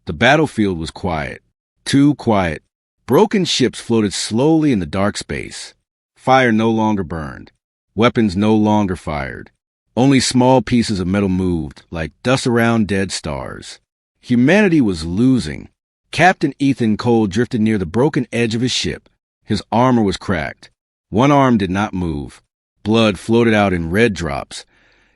The battlefield was quiet. Too quiet. Broken ships floated slowly in the dark space. Fire no longer burned. Weapons no longer fired. Only small pieces of metal moved, like dust around dead stars. Humanity was losing. Captain Ethan Cole drifted near the broken edge of his ship. His armor was cracked. One arm did not move. Blood floated out in red drops,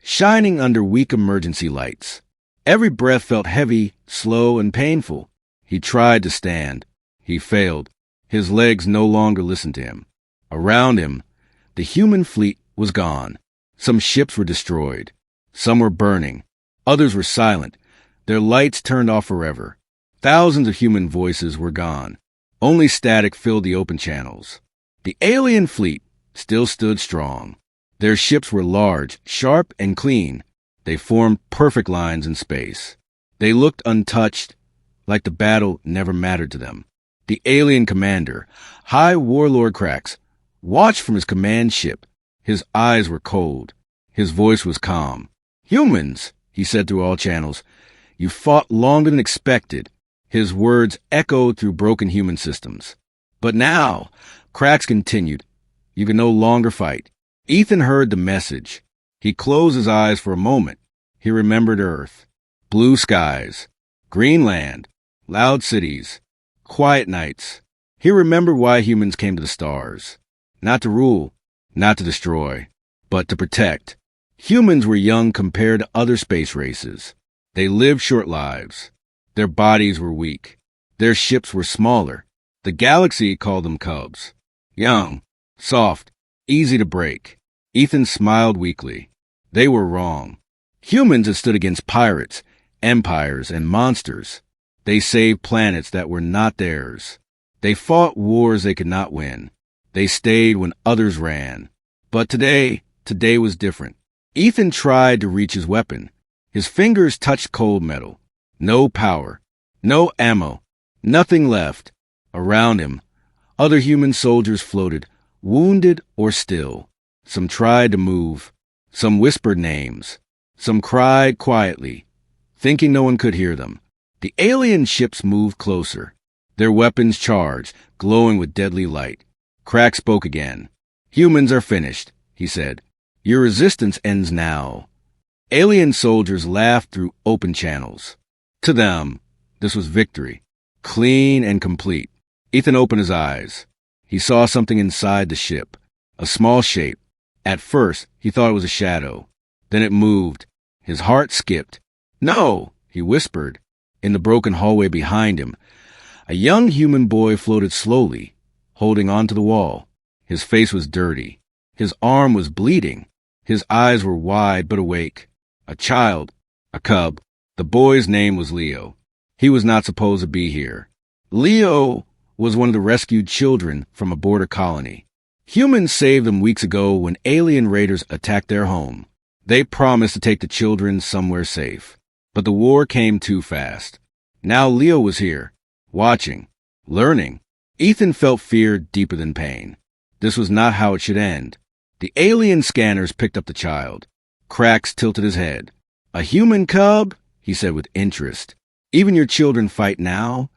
shining under weak emergency lights. Every breath felt heavy, slow, and painful. He tried to stand. He failed. His legs no longer listened to him. Around him, the human fleet was gone. Some ships were destroyed. Some were burning. Others were silent, their lights turned off forever. Thousands of human voices were gone. Only static filled the open channels. The alien fleet still stood strong. Their ships were large, sharp, and clean. They formed perfect lines in space. They looked untouched, like the battle never mattered to them. The alien commander, High Warlord Krax, watched from his command ship. His eyes were cold. His voice was calm. "Humans," he said through all channels, "you fought longer than expected." His words echoed through broken human systems. "But now," Krax continued, "you can no longer fight." Ethan heard the message. He closed his eyes for a moment. He remembered Earth. Blue skies. Green land. Loud cities. Quiet nights. He remembered why humans came to the stars. Not to rule. Not to destroy, but to protect. Humans were young compared to other space races. They lived short lives. Their bodies were weak. Their ships were smaller. The galaxy called them cubs. Young, soft, easy to break. Ethan smiled weakly. They were wrong. Humans had stood against pirates, empires, and monsters. They saved planets that were not theirs. They fought wars they could not win. They stayed when others ran. But today was different. Ethan tried to reach his weapon. His fingers touched cold metal. No power. No ammo. Nothing left. Around him, other human soldiers floated, wounded or still. Some tried to move. Some whispered names. Some cried quietly, thinking no one could hear them. The alien ships moved closer. Their weapons charged, glowing with deadly light. Krax spoke again. "Humans are finished," he said. "Your resistance ends now." Alien soldiers laughed through open channels. To them, this was victory, clean and complete. Ethan opened his eyes. He saw something inside the ship, a small shape. At first, he thought it was a shadow. Then it moved. His heart skipped. "No," he whispered. In the broken hallway behind him, a young human boy floated slowly, holding onto the wall. His face was dirty. His arm was bleeding. His eyes were wide but awake. A child. A cub. The boy's name was Leo. He was not supposed to be here. Leo was one of the rescued children from a border colony. Humans saved them weeks ago when alien raiders attacked their home. They promised to take the children somewhere safe. But the war came too fast. Now Leo was here, watching, learning. Ethan felt fear deeper than pain. This was not how it should end. The alien scanners picked up the child. Krax tilted his head. "A human cub?" he said with interest. "Even your children fight now?"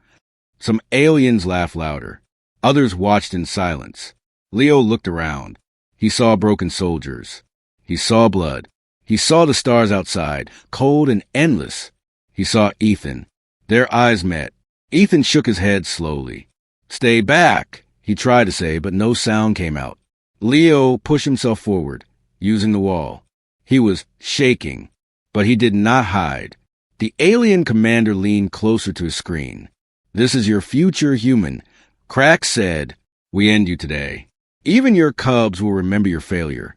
Some aliens laughed louder. Others watched in silence. Leo looked around. He saw broken soldiers. He saw blood. He saw the stars outside, cold and endless. He saw Ethan. Their eyes met. Ethan shook his head slowly. "Stay back," he tried to say, but no sound came out. Leo pushed himself forward, using the wall. He was shaking, but he did not hide. The alien commander leaned closer to his screen. "This is your future human." Krax said, "We end you today. Even your cubs will remember your failure."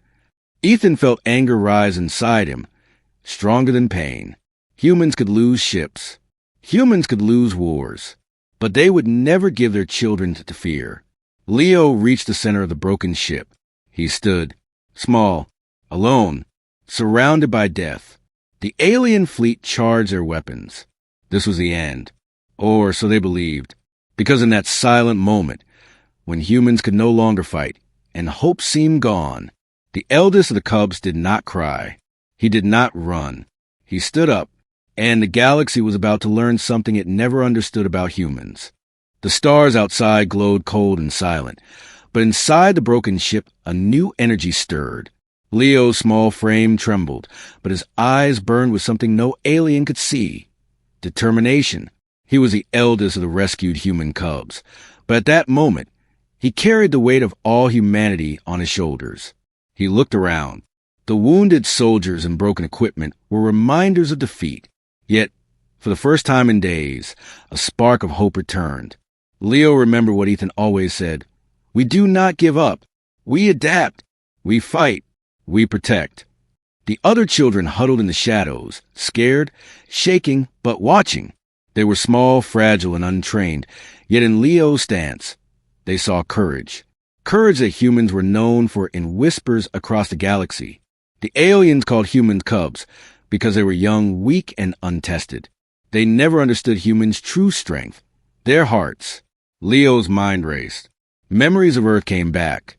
Ethan felt anger rise inside him, stronger than pain. Humans could lose ships. Humans could lose wars. But they would never give their children to fear. Leo reached the center of the broken ship. He stood, small, alone, surrounded by death. The alien fleet charged their weapons. This was the end. Or so they believed. Because in that silent moment, when humans could no longer fight, and hope seemed gone, the eldest of the cubs did not cry. He did not run. He stood up, and the galaxy was about to learn something it never understood about humans. The stars outside glowed cold and silent, but inside the broken ship, a new energy stirred. Leo's small frame trembled, but his eyes burned with something no alien could see. Determination. He was the eldest of the rescued human cubs, but at that moment, he carried the weight of all humanity on his shoulders. He looked around. The wounded soldiers and broken equipment were reminders of defeat. Yet, for the first time in days, a spark of hope returned. Leo remembered what Ethan always said. We do not give up. We adapt. We fight. We protect. The other children huddled in the shadows, scared, shaking, but watching. They were small, fragile, and untrained, yet in Leo's stance, they saw courage. Courage that humans were known for in whispers across the galaxy. The aliens called humans cubs because they were young, weak, and untested. They never understood humans' true strength, their hearts. Leo's mind raced. Memories of Earth came back.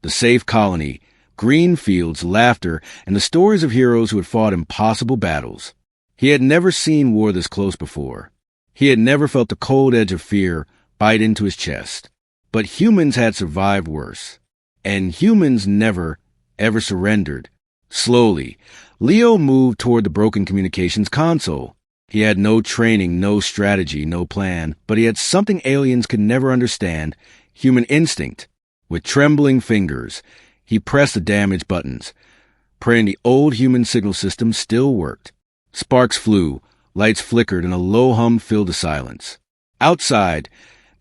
The safe colony, green fields, laughter, and the stories of heroes who had fought impossible battles. He had never seen war this close before. He had never felt the cold edge of fear bite into his chest. But humans had survived worse. And humans never, ever surrendered. Slowly, Leo moved toward the broken communications console. He had no training, no strategy, no plan, but he had something aliens could never understand, human instinct. With trembling fingers, he pressed the damaged buttons, praying the old human signal system still worked. Sparks flew, lights flickered, and a low hum filled the silence. Outside,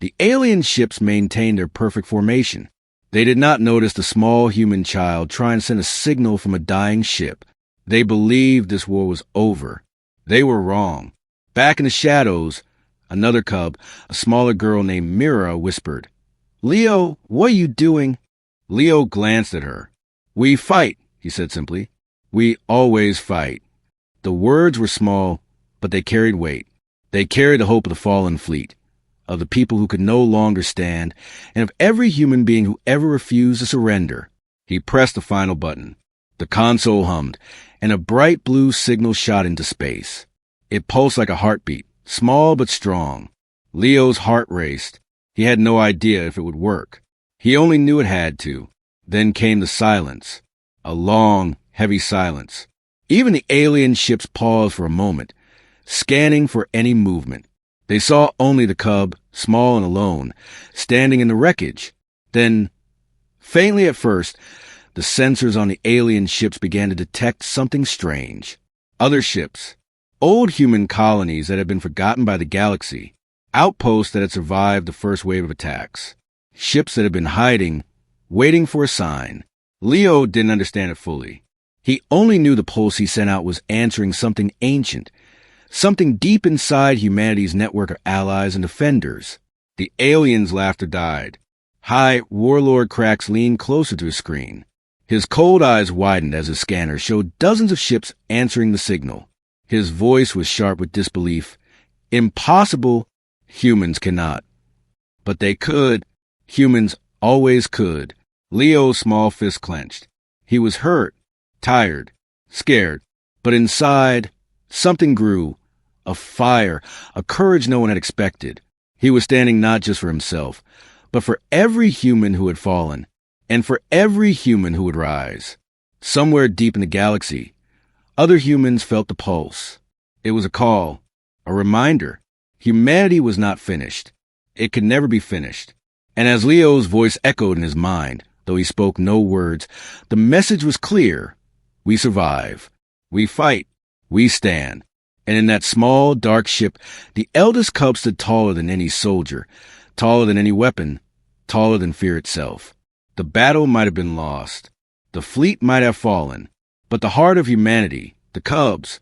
the alien ships maintained their perfect formation. They did not notice the small human child trying to send a signal from a dying ship. They believed this war was over. They were wrong. Back in the shadows, another cub, a smaller girl named Mira, whispered, Leo, what are you doing? Leo glanced at her. We fight, he said simply. We always fight. The words were small, but they carried weight. They carried the hope of the fallen fleet, of the people who could no longer stand, and of every human being who ever refused to surrender. He pressed the final button. The console hummed, and a bright blue signal shot into space. It pulsed like a heartbeat, small but strong. Leo's heart raced. He had no idea if it would work. He only knew it had to. Then came the silence. A long, heavy silence. Even the alien ships paused for a moment, scanning for any movement. They saw only the cub, small and alone, standing in the wreckage. Then, faintly at first, the sensors on the alien ships began to detect something strange. Other ships, old human colonies that had been forgotten by the galaxy, outposts that had survived the first wave of attacks, ships that had been hiding, waiting for a sign. Leo didn't understand it fully. He only knew the pulse he sent out was answering something ancient, something deep inside humanity's network of allies and defenders. The alien's laughter died. High Warlord Krax leaned closer to his screen. His cold eyes widened as his scanner showed dozens of ships answering the signal. His voice was sharp with disbelief. Impossible. Humans cannot. But they could. Humans always could. Leo's small fist clenched. He was hurt, tired, scared. But inside, something grew. A fire, a courage no one had expected. He was standing not just for himself, but for every human who had fallen, and for every human who would rise. Somewhere deep in the galaxy, other humans felt the pulse. It was a call, a reminder. Humanity was not finished. It could never be finished. And as Leo's voice echoed in his mind, though he spoke no words, the message was clear. We survive. We fight. We stand. And in that small, dark ship, the eldest cub stood taller than any soldier, taller than any weapon, taller than fear itself. The battle might have been lost. The fleet might have fallen. But the heart of humanity, the cubs,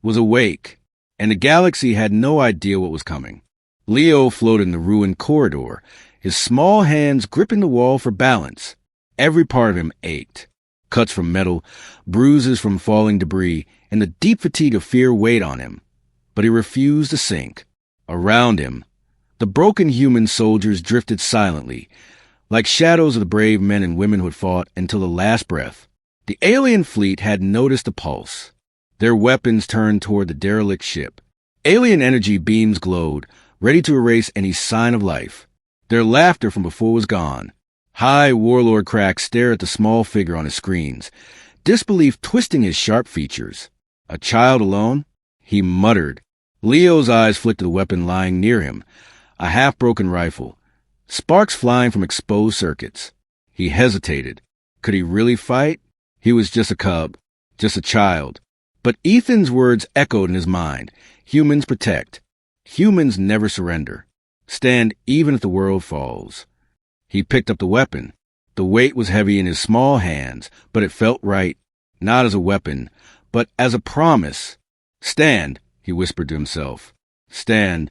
was awake, and the galaxy had no idea what was coming. Leo floated in the ruined corridor, his small hands gripping the wall for balance. Every part of him ached. Cuts from metal, bruises from falling debris, and the deep fatigue of fear weighed on him. But he refused to sink. Around him, the broken human soldiers drifted silently, like shadows of the brave men and women who had fought until the last breath. The alien fleet had noticed the pulse. Their weapons turned toward the derelict ship. Alien energy beams glowed, ready to erase any sign of life. Their laughter from before was gone. High Warlord Crack stared at the small figure on his screens, disbelief twisting his sharp features. A child alone? He muttered. Leo's eyes flicked to the weapon lying near him, a half-broken rifle, sparks flying from exposed circuits. He hesitated. Could he really fight? He was just a cub, just a child. But Ethan's words echoed in his mind. Humans protect. Humans never surrender. Stand even if the world falls. He picked up the weapon. The weight was heavy in his small hands, but it felt right, not as a weapon, but as a promise. Stand, he whispered to himself. Stand.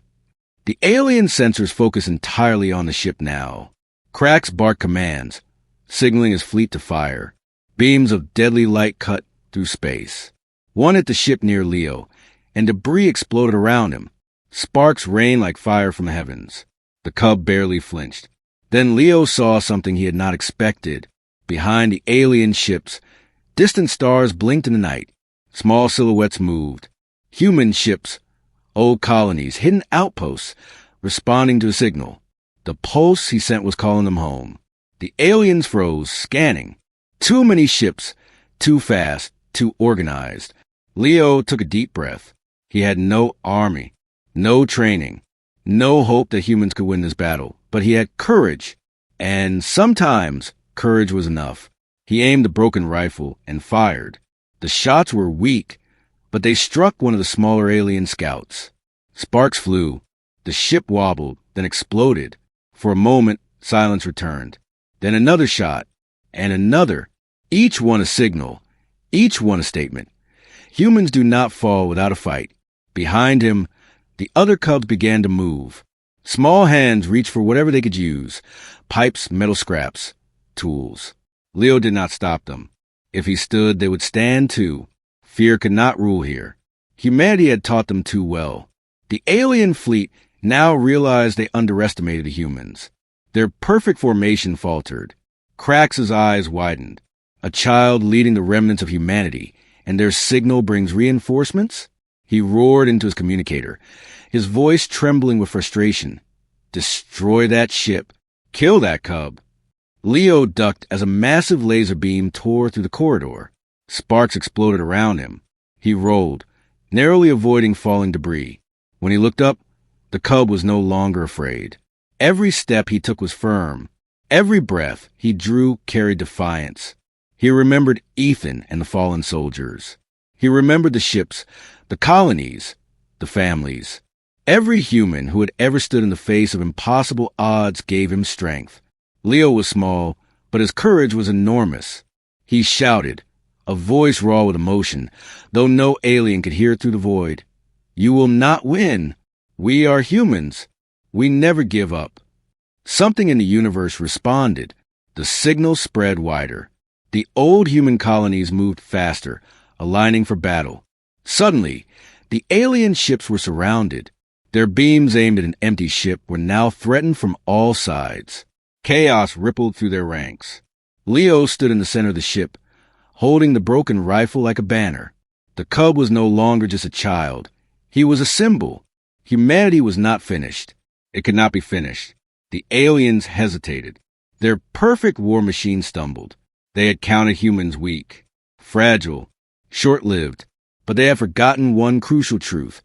The alien sensors focused entirely on the ship now. Cracks barked commands, signaling his fleet to fire. Beams of deadly light cut through space. One hit the ship near Leo, and debris exploded around him. Sparks rained like fire from the heavens. The cub barely flinched. Then Leo saw something he had not expected. Behind the alien ships, distant stars blinked in the night. Small silhouettes moved. Human ships, old colonies, hidden outposts, responding to a signal. The pulse he sent was calling them home. The aliens froze, scanning. Too many ships, too fast, too organized. Leo took a deep breath. He had no army, no training, no hope that humans could win this battle, but he had courage, and sometimes courage was enough. He aimed the broken rifle and fired. The shots were weak, but they struck one of the smaller alien scouts. Sparks flew. The ship wobbled, then exploded. For a moment, silence returned. Then another shot, and another. Each one a signal, each one a statement. Humans do not fall without a fight. Behind him, the other cubs began to move. Small hands reached for whatever they could use. Pipes, metal scraps, tools. Leo did not stop them. If he stood, they would stand too. Fear could not rule here. Humanity had taught them too well. The alien fleet now realized they underestimated the humans. Their perfect formation faltered. Crax's eyes widened. A child leading the remnants of humanity, and their signal brings reinforcements? He roared into his communicator, his voice trembling with frustration. Destroy that ship. Kill that cub. Leo ducked as a massive laser beam tore through the corridor. Sparks exploded around him. He rolled, narrowly avoiding falling debris. When he looked up, the cub was no longer afraid. Every step he took was firm. Every breath he drew carried defiance. He remembered Ethan and the fallen soldiers. He remembered the ships, the colonies, the families. Every human who had ever stood in the face of impossible odds gave him strength. Leo was small, but his courage was enormous. He shouted, a voice raw with emotion, though no alien could hear it through the void. You will not win. We are humans. We never give up. Something in the universe responded. The signal spread wider. The old human colonies moved faster, aligning for battle. Suddenly, the alien ships were surrounded. Their beams aimed at an empty ship were now threatened from all sides. Chaos rippled through their ranks. Leo stood in the center of the ship, holding the broken rifle like a banner. The cub was no longer just a child. He was a symbol. Humanity was not finished. It could not be finished. The aliens hesitated. Their perfect war machine stumbled. They had counted humans weak, fragile, short-lived, but they had forgotten one crucial truth.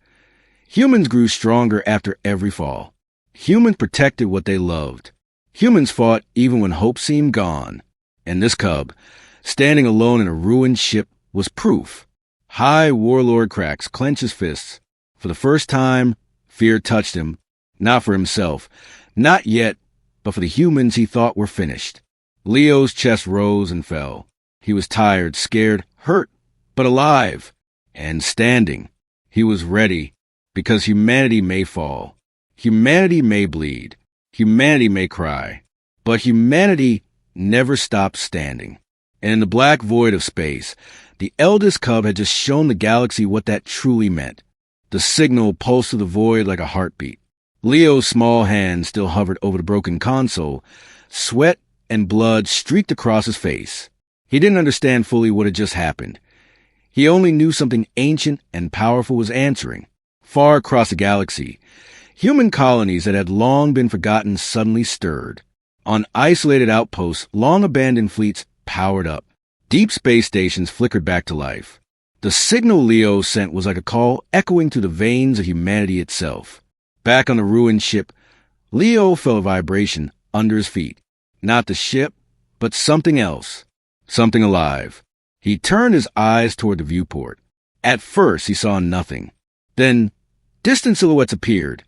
Humans grew stronger after every fall. Humans protected what they loved. Humans fought even when hope seemed gone. And this cub, standing alone in a ruined ship, was proof. High Warlord Cracks clenched his fists. For the first time, fear touched him, not for himself, not yet, but for the humans he thought were finished. Leo's chest rose and fell. He was tired, scared, hurt, but alive, and standing. He was ready, because humanity may fall. Humanity may bleed. Humanity may cry. But humanity never stops standing. And in the black void of space, the eldest cub had just shown the galaxy what that truly meant. The signal pulsed through the void like a heartbeat. Leo's small hand still hovered over the broken console. Sweat and blood streaked across his face. He didn't understand fully what had just happened. He only knew something ancient and powerful was answering. Far across the galaxy, human colonies that had long been forgotten suddenly stirred. On isolated outposts, long-abandoned fleets powered up. Deep space stations flickered back to life. The signal Leo sent was like a call echoing through the veins of humanity itself. Back on the ruined ship, Leo felt a vibration under his feet. Not the ship, but something else. Something alive. He turned his eyes toward the viewport. At first, he saw nothing. Then, distant silhouettes appeared.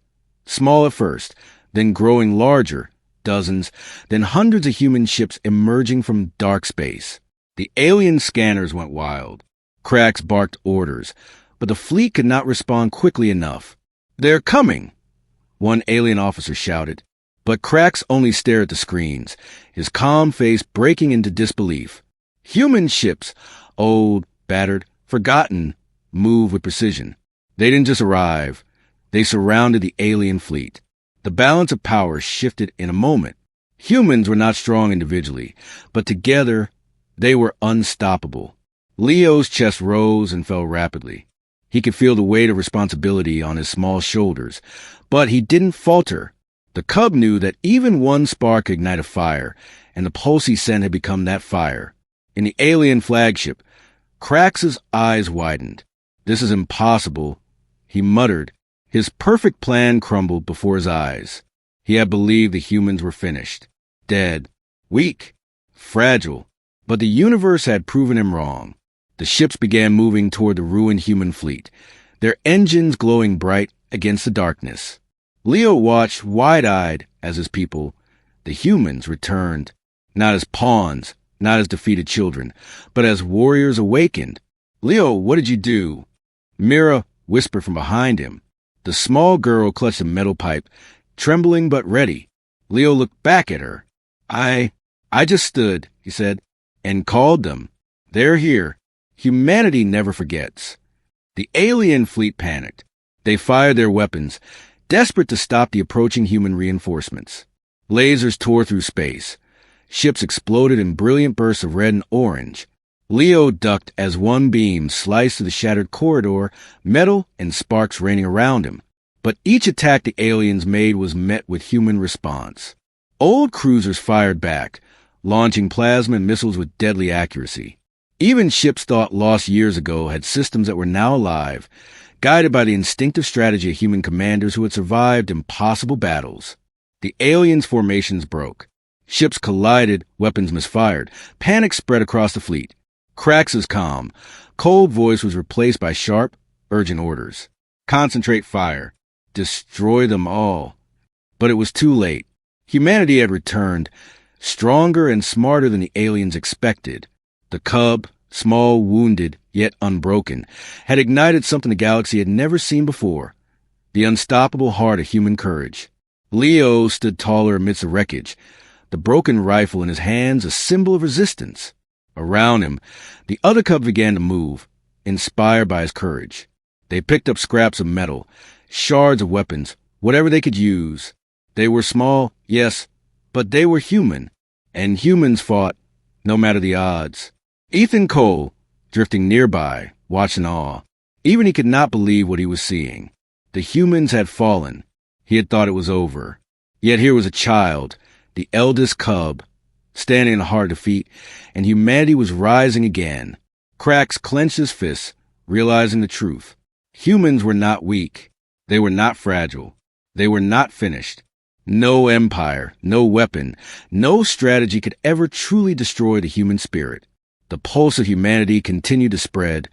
Small at first, then growing larger, dozens, then hundreds of human ships emerging from dark space. The alien scanners went wild. Cracks barked orders, but the fleet could not respond quickly enough. "They're coming!" one alien officer shouted. But Cracks only stared at the screens, his calm face breaking into disbelief. Human ships, old, battered, forgotten, moved with precision. They didn't just arrive. They surrounded the alien fleet. The balance of power shifted in a moment. Humans were not strong individually, but together they were unstoppable. Leo's chest rose and fell rapidly. He could feel the weight of responsibility on his small shoulders, but he didn't falter. The cub knew that even one spark could ignite a fire, and the pulse he sent had become that fire. In the alien flagship, Crax's eyes widened. "This is impossible," he muttered. His perfect plan crumbled before his eyes. He had believed the humans were finished, dead, weak, fragile. But the universe had proven him wrong. The ships began moving toward the ruined human fleet, their engines glowing bright against the darkness. Leo watched wide-eyed as his people, the humans, returned, not as pawns, not as defeated children, but as warriors awakened. "Leo, what did you do?" Mira whispered from behind him. The small girl clutched a metal pipe, trembling but ready. Leo looked back at her. I just stood," he said, "and called them. They're here." Humanity never forgets. The alien fleet panicked. They fired their weapons, desperate to stop the approaching human reinforcements. Lasers tore through space. Ships exploded in brilliant bursts of red and orange. Leo ducked as one beam sliced through the shattered corridor, metal and sparks raining around him. But each attack the aliens made was met with human response. Old cruisers fired back, launching plasma and missiles with deadly accuracy. Even ships thought lost years ago had systems that were now alive, guided by the instinctive strategy of human commanders who had survived impossible battles. The aliens' formations broke. Ships collided, weapons misfired. Panic spread across the fleet. Crax's calm, cold voice was replaced by sharp, urgent orders. "Concentrate fire. Destroy them all." But it was too late. Humanity had returned, stronger and smarter than the aliens expected. The cub, small, wounded, yet unbroken, had ignited something the galaxy had never seen before. The unstoppable heart of human courage. Leo stood taller amidst the wreckage, the broken rifle in his hands a symbol of resistance. Around him, the other cubs began to move, inspired by his courage. They picked up scraps of metal, shards of weapons, whatever they could use. They were small, yes, but they were human, and humans fought, no matter the odds. Ethan Cole, drifting nearby, watched in awe. Even he could not believe what he was seeing. The humans had fallen. He had thought it was over. Yet here was a child, the eldest cub, standing in a hard defeat, and humanity was rising again. Crax clenched his fists, realizing the truth. Humans were not weak. They were not fragile. They were not finished. No empire, no weapon, no strategy could ever truly destroy the human spirit. The pulse of humanity continued to spread,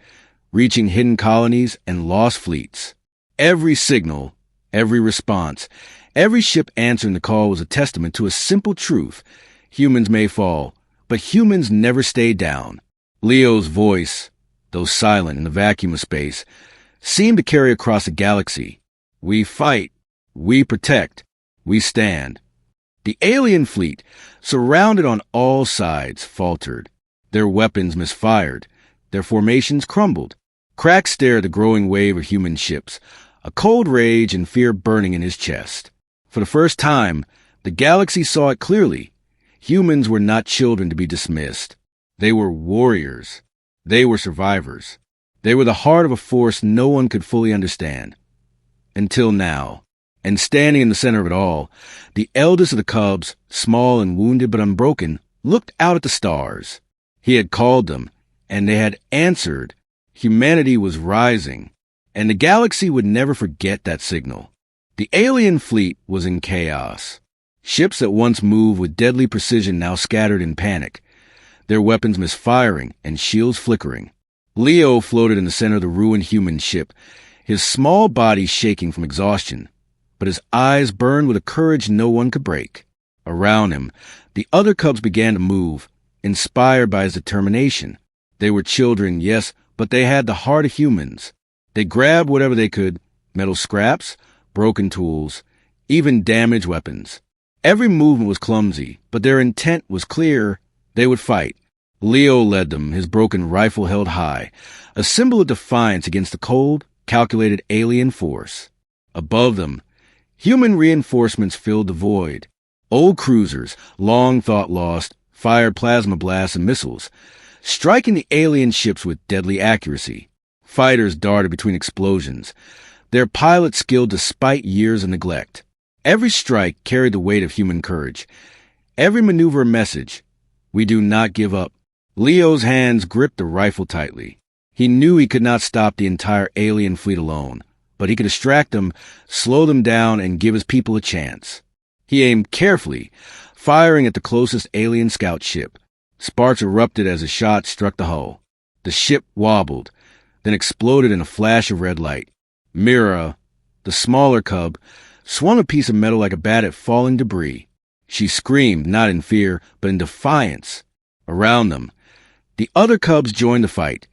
reaching hidden colonies and lost fleets. Every signal, every response, every ship answering the call was a testament to a simple truth. Humans may fall, but humans never stay down. Leo's voice, though silent in the vacuum of space, seemed to carry across the galaxy. We fight. We protect. We stand. The alien fleet, surrounded on all sides, faltered. Their weapons misfired. Their formations crumbled. Crack stared at the growing wave of human ships, a cold rage and fear burning in his chest. For the first time, the galaxy saw it clearly. Humans were not children to be dismissed. They were warriors. They were survivors. They were the heart of a force no one could fully understand. Until now. And standing in the center of it all, the eldest of the cubs, small and wounded but unbroken, looked out at the stars. He had called them, and they had answered. Humanity was rising, and the galaxy would never forget that signal. The alien fleet was in chaos. Ships that once moved with deadly precision now scattered in panic, their weapons misfiring and shields flickering. Leo floated in the center of the ruined human ship, his small body shaking from exhaustion, but his eyes burned with a courage no one could break. Around him, the other cubs began to move, inspired by his determination. They were children, yes, but they had the heart of humans. They grabbed whatever they could, metal scraps, broken tools, even damaged weapons. Every movement was clumsy, but their intent was clear. They would fight. Leo led them, his broken rifle held high, a symbol of defiance against the cold, calculated alien force. Above them, human reinforcements filled the void. Old cruisers, long thought lost, fired plasma blasts and missiles, striking the alien ships with deadly accuracy. Fighters darted between explosions, their pilots skilled despite years of neglect. Every strike carried the weight of human courage. Every maneuver a message. We do not give up. Leo's hands gripped the rifle tightly. He knew he could not stop the entire alien fleet alone, but he could distract them, slow them down, and give his people a chance. He aimed carefully, firing at the closest alien scout ship. Sparks erupted as a shot struck the hull. The ship wobbled, then exploded in a flash of red light. Mira, the smaller cub, swung a piece of metal like a bat at falling debris. She screamed, not in fear, but in defiance. Around them, the other cubs joined the fight,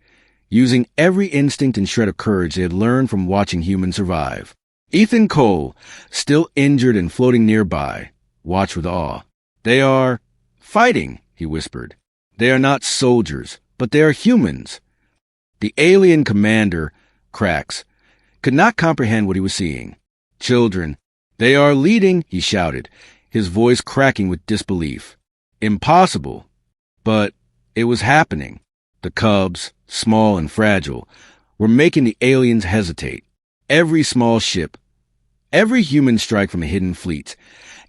using every instinct and shred of courage they had learned from watching humans survive. Ethan Cole, still injured and floating nearby, watched with awe. They are fighting, he whispered. They are not soldiers, but they are humans. The alien commander, Krax, could not comprehend what he was seeing. Children, they are leading, he shouted, his voice cracking with disbelief. Impossible. But it was happening. The cubs, small and fragile, were making the aliens hesitate. Every small ship, every human strike from a hidden fleet,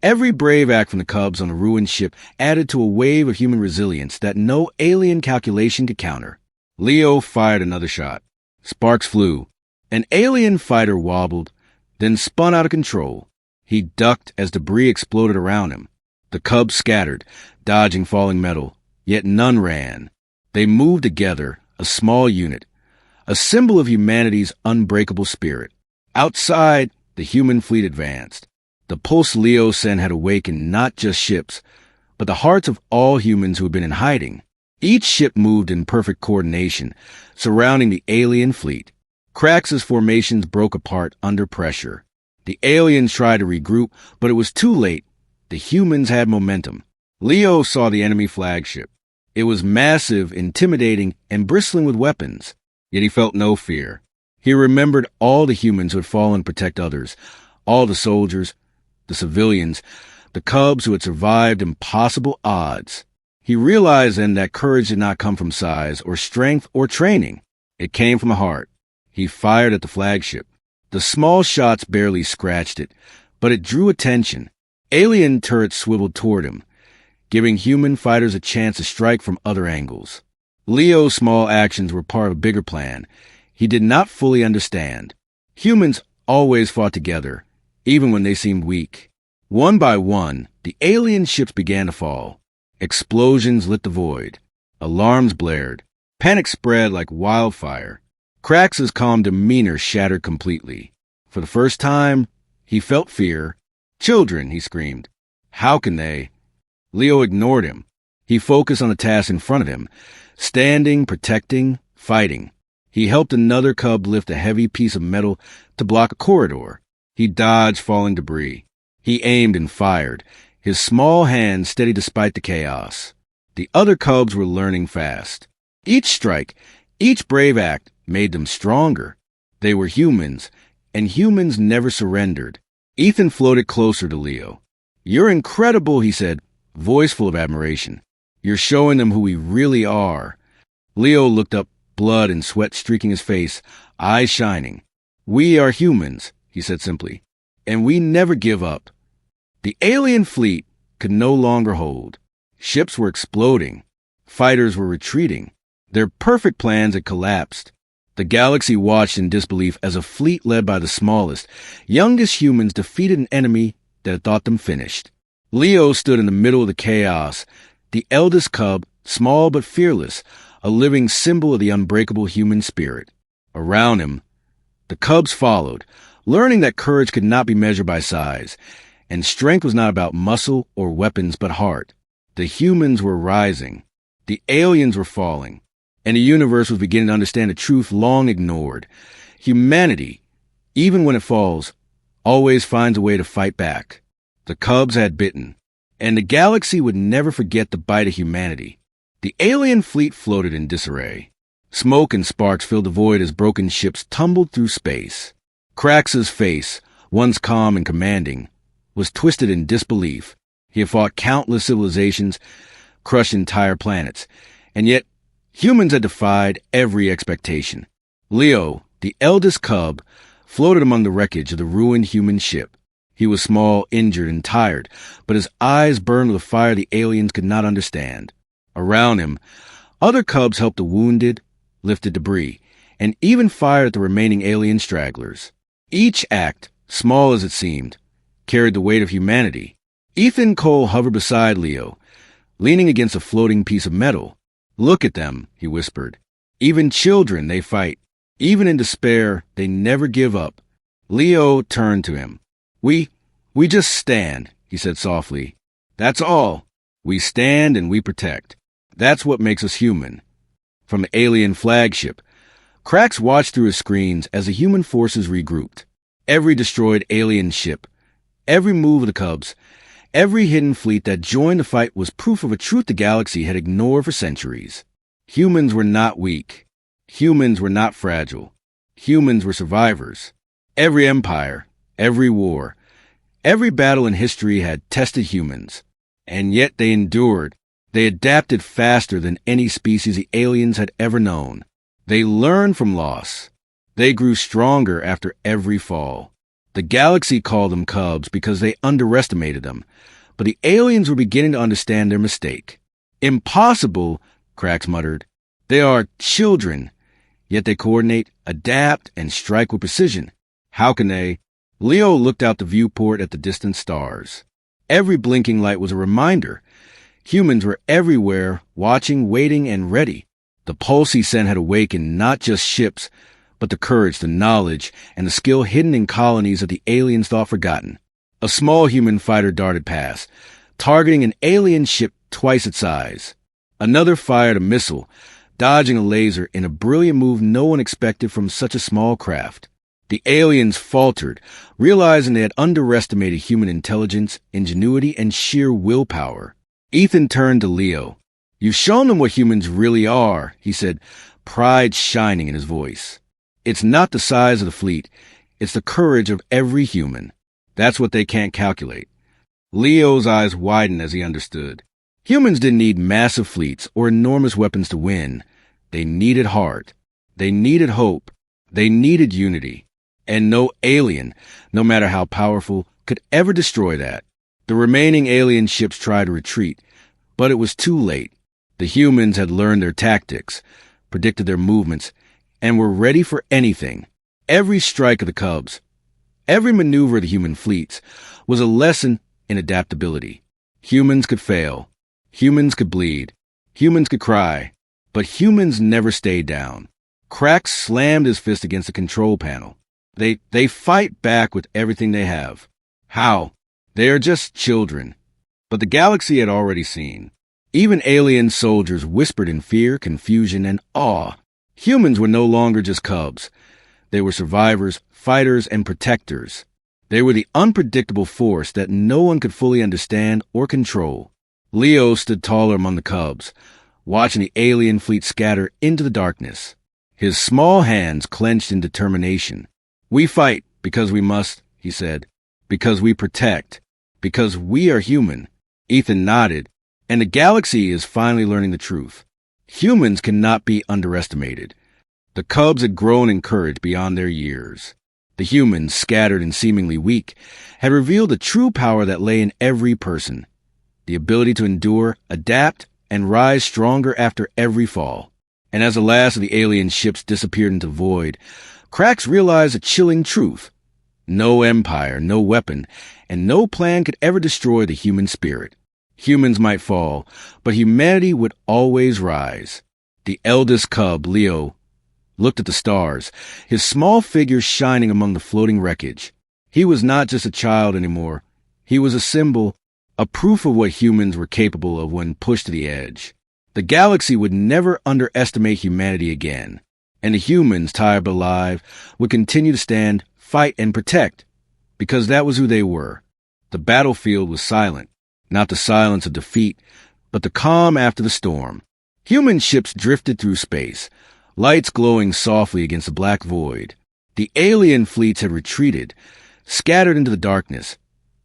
every brave act from the cubs on a ruined ship added to a wave of human resilience that no alien calculation could counter. Leo fired another shot. Sparks flew. An alien fighter wobbled, then spun out of control. He ducked as debris exploded around him. The cubs scattered, dodging falling metal, yet none ran. They moved together, a small unit, a symbol of humanity's unbreakable spirit. Outside, the human fleet advanced. The pulse Leo sent had awakened not just ships, but the hearts of all humans who had been in hiding. Each ship moved in perfect coordination, surrounding the alien fleet. Krax's formations broke apart under pressure. The aliens tried to regroup, but it was too late. The humans had momentum. Leo saw the enemy flagship. It was massive, intimidating, and bristling with weapons. Yet he felt no fear. He remembered all the humans who had fallen to protect others, all the soldiers, the civilians, the cubs who had survived impossible odds. He realized then that courage did not come from size or strength or training. It came from the heart. He fired at the flagship. The small shots barely scratched it, but it drew attention. Alien turrets swiveled toward him, giving human fighters a chance to strike from other angles. Leo's small actions were part of a bigger plan he did not fully understand. Humans always fought together, even when they seemed weak. One by one, the alien ships began to fall. Explosions lit the void. Alarms blared. Panic spread like wildfire. Krax's calm demeanor shattered completely. For the first time, he felt fear. "Children," he screamed. "How can they?" Leo ignored him. He focused on the task in front of him, standing, protecting, fighting. He helped another cub lift a heavy piece of metal to block a corridor. He dodged falling debris. He aimed and fired, his small hands steady despite the chaos. The other cubs were learning fast. Each strike, each brave act made them stronger. They were humans, and humans never surrendered. Ethan floated closer to Leo. "You're incredible," he said, voice full of admiration. "You're showing them who we really are." Leo looked up blood and sweat streaking his face, eyes shining. "We are humans," he said simply, "and we never give up." The alien fleet could no longer hold. Ships were exploding. Fighters were retreating. Their perfect plans had collapsed. The galaxy watched in disbelief as a fleet led by the smallest, youngest humans defeated an enemy that had thought them finished. Leo stood in the middle of the chaos, the eldest cub, small but fearless, a living symbol of the unbreakable human spirit. Around him, the cubs followed, learning that courage could not be measured by size, and strength was not about muscle or weapons but heart. The humans were rising. The aliens were falling. And the universe was beginning to understand a truth long ignored. Humanity, even when it falls, always finds a way to fight back. The cubs had bitten, and the galaxy would never forget the bite of humanity. The alien fleet floated in disarray. Smoke and sparks filled the void as broken ships tumbled through space. Krax's face, once calm and commanding, was twisted in disbelief. He had fought countless civilizations, crushed entire planets, and yet humans had defied every expectation. Leo, the eldest cub, floated among the wreckage of the ruined human ship. He was small, injured, and tired, but his eyes burned with a fire the aliens could not understand. Around him, other cubs helped the wounded, lifted debris, and even fired at the remaining alien stragglers. Each act, small as it seemed, carried the weight of humanity. Ethan Cole hovered beside Leo, leaning against a floating piece of metal. "Look at them," he whispered. "Even children, they fight. Even in despair, they never give up." Leo turned to him. We just stand," he said softly. "That's all. We stand and we protect. That's what makes us human." From the alien flagship, Krax watched through his screens as the human forces regrouped. Every destroyed alien ship, every move of the Cubs, every hidden fleet that joined the fight was proof of a truth the galaxy had ignored for centuries. Humans were not weak. Humans were not fragile. Humans were survivors. Every empire, every war, every battle in history had tested humans. And yet they endured. They adapted faster than any species the aliens had ever known. They learned from loss. They grew stronger after every fall. The galaxy called them Cubs because they underestimated them, but the aliens were beginning to understand their mistake. "Impossible," Krax muttered. "They are children, yet they coordinate, adapt, and strike with precision. How can they?" Leo looked out the viewport at the distant stars. Every blinking light was a reminder. Humans were everywhere, watching, waiting, and ready. The pulse he sent had awakened not just ships, but the courage, the knowledge, and the skill hidden in colonies that the aliens thought forgotten. A small human fighter darted past, targeting an alien ship twice its size. Another fired a missile, dodging a laser in a brilliant move no one expected from such a small craft. The aliens faltered, realizing they had underestimated human intelligence, ingenuity, and sheer willpower. Ethan turned to Leo. "You've shown them what humans really are," he said, pride shining in his voice. "It's not the size of the fleet. It's the courage of every human. That's what they can't calculate." Leo's eyes widened as he understood. Humans didn't need massive fleets or enormous weapons to win. They needed heart. They needed hope. They needed unity. And no alien, no matter how powerful, could ever destroy that. The remaining alien ships tried to retreat, but it was too late. The humans had learned their tactics, predicted their movements, and were ready for anything. Every strike of the Cubs, every maneuver of the human fleets, was a lesson in adaptability. Humans could fail. Humans could bleed. Humans could cry. But humans never stayed down. Krax slammed his fist against the control panel. They fight back with everything they have. How? They are just children. But the galaxy had already seen. Even alien soldiers whispered in fear, confusion, and awe. Humans were no longer just Cubs. They were survivors, fighters, and protectors. They were the unpredictable force that no one could fully understand or control. Leo stood taller among the Cubs, watching the alien fleet scatter into the darkness. His small hands clenched in determination. "We fight because we must," he said. "Because we protect. Because we are human." Ethan nodded, and the galaxy is finally learning the truth. Humans cannot be underestimated. The cubs had grown in courage beyond their years. The humans, scattered and seemingly weak, had revealed the true power that lay in every person, the ability to endure, adapt, and rise stronger after every fall. And as the last of the alien ships disappeared into void, Krax realized a chilling truth. No empire, no weapon, and no plan could ever destroy the human spirit. Humans might fall, but humanity would always rise. The eldest cub, Leo, looked at the stars, his small figure shining among the floating wreckage. He was not just a child anymore. He was a symbol, a proof of what humans were capable of when pushed to the edge. The galaxy would never underestimate humanity again, and the humans, tired but alive, would continue to stand, fight, and protect, because that was who they were. The battlefield was silent, not the silence of defeat, but the calm after the storm. Human ships drifted through space, lights glowing softly against the black void. The alien fleets had retreated, scattered into the darkness,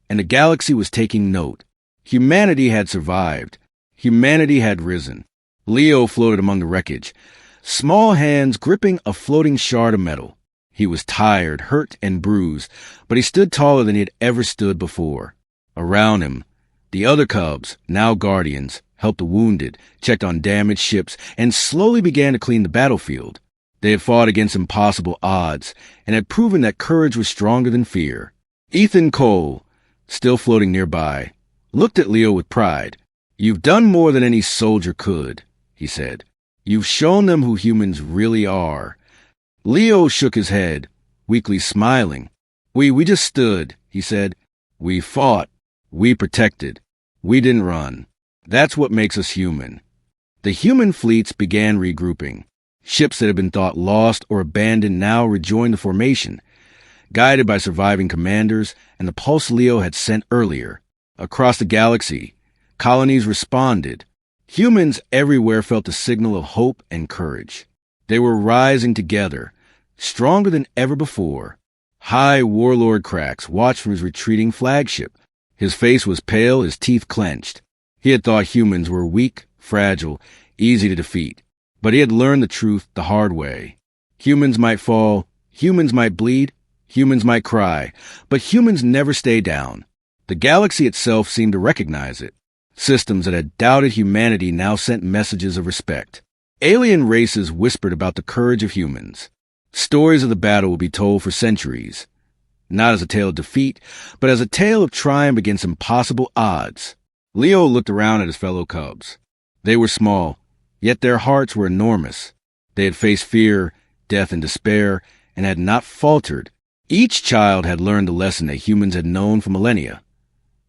and the galaxy was taking note. Humanity had survived. Humanity had risen. Leo floated among the wreckage, small hands gripping a floating shard of metal. He was tired, hurt, and bruised, but he stood taller than he had ever stood before. Around him, the other cubs, now guardians, helped the wounded, checked on damaged ships, and slowly began to clean the battlefield. They had fought against impossible odds and had proven that courage was stronger than fear. Ethan Cole, still floating nearby, looked at Leo with pride. "You've done more than any soldier could," he said. "You've shown them who humans really are." Leo shook his head, weakly smiling. We just stood," he said. "We fought. We protected. We didn't run. That's what makes us human." The human fleets began regrouping. Ships that had been thought lost or abandoned now rejoined the formation, guided by surviving commanders and the pulse Leo had sent earlier. Across the galaxy, colonies responded. Humans everywhere felt the signal of hope and courage. They were rising together, stronger than ever before. High Warlord Krax watched from his retreating flagship. His face was pale, his teeth clenched. He had thought humans were weak, fragile, easy to defeat. But he had learned the truth the hard way. Humans might fall, humans might bleed, humans might cry, but humans never stay down. The galaxy itself seemed to recognize it. Systems that had doubted humanity now sent messages of respect. Alien races whispered about the courage of humans. Stories of the battle would be told for centuries, not as a tale of defeat, but as a tale of triumph against impossible odds. Leo looked around at his fellow cubs. They were small, yet their hearts were enormous. They had faced fear, death, and despair, and had not faltered. Each child had learned the lesson that humans had known for millennia.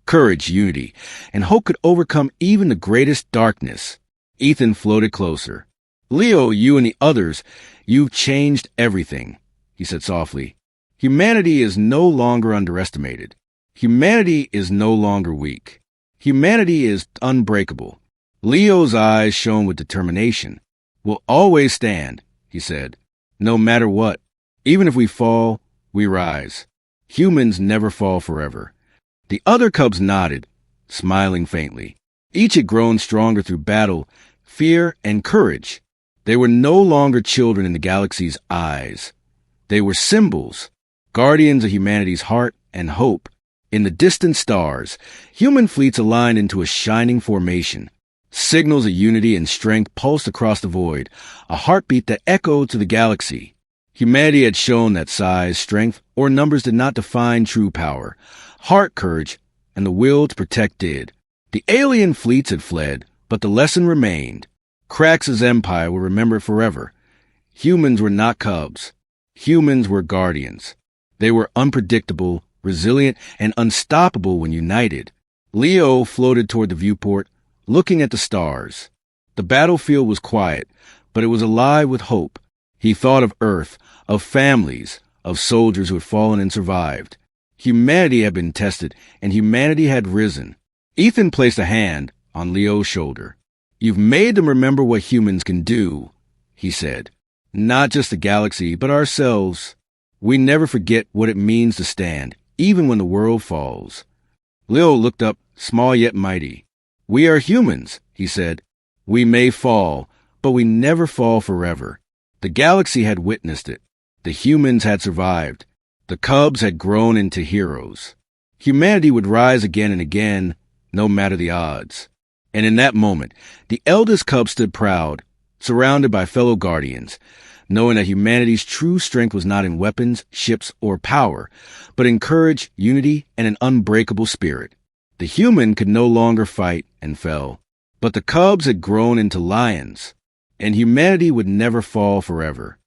Courage, unity, and hope could overcome even the greatest darkness. Ethan floated closer. "Leo, you and the others, you've changed everything," he said softly. "Humanity is no longer underestimated. Humanity is no longer weak. Humanity is unbreakable." Leo's eyes shone with determination. "We'll always stand," he said. "No matter what. Even if we fall, we rise. Humans never fall forever." The other cubs nodded, smiling faintly. Each had grown stronger through battle, fear, and courage. They were no longer children in the galaxy's eyes. They were symbols, guardians of humanity's heart and hope. In the distant stars, human fleets aligned into a shining formation. Signals of unity and strength pulsed across the void, a heartbeat that echoed to the galaxy. Humanity had shown that size, strength, or numbers did not define true power. Heart, courage, and the will to protect did. The alien fleets had fled, but the lesson remained. Krax's empire would remember it forever. Humans were not cubs. Humans were guardians. They were unpredictable, resilient, and unstoppable when united. Leo floated toward the viewport, looking at the stars. The battlefield was quiet, but it was alive with hope. He thought of Earth, of families, of soldiers who had fallen and survived. Humanity had been tested, and humanity had risen. Ethan placed a hand on Leo's shoulder. "You've made them remember what humans can do," he said. "Not just the galaxy, but ourselves. We never forget what it means to stand, even when the world falls." Leo looked up, small yet mighty. "We are humans," he said. "We may fall, but we never fall forever." The The galaxy had witnessed it. The humans had survived. The cubs had grown into heroes. Humanity would rise again and again, no matter the odds. And in that moment, the eldest cub stood proud, surrounded by fellow guardians, knowing that humanity's true strength was not in weapons, ships, or power, but in courage, unity, and an unbreakable spirit. The human could no longer fight and fell, but the cubs had grown into lions, and humanity would never fall forever.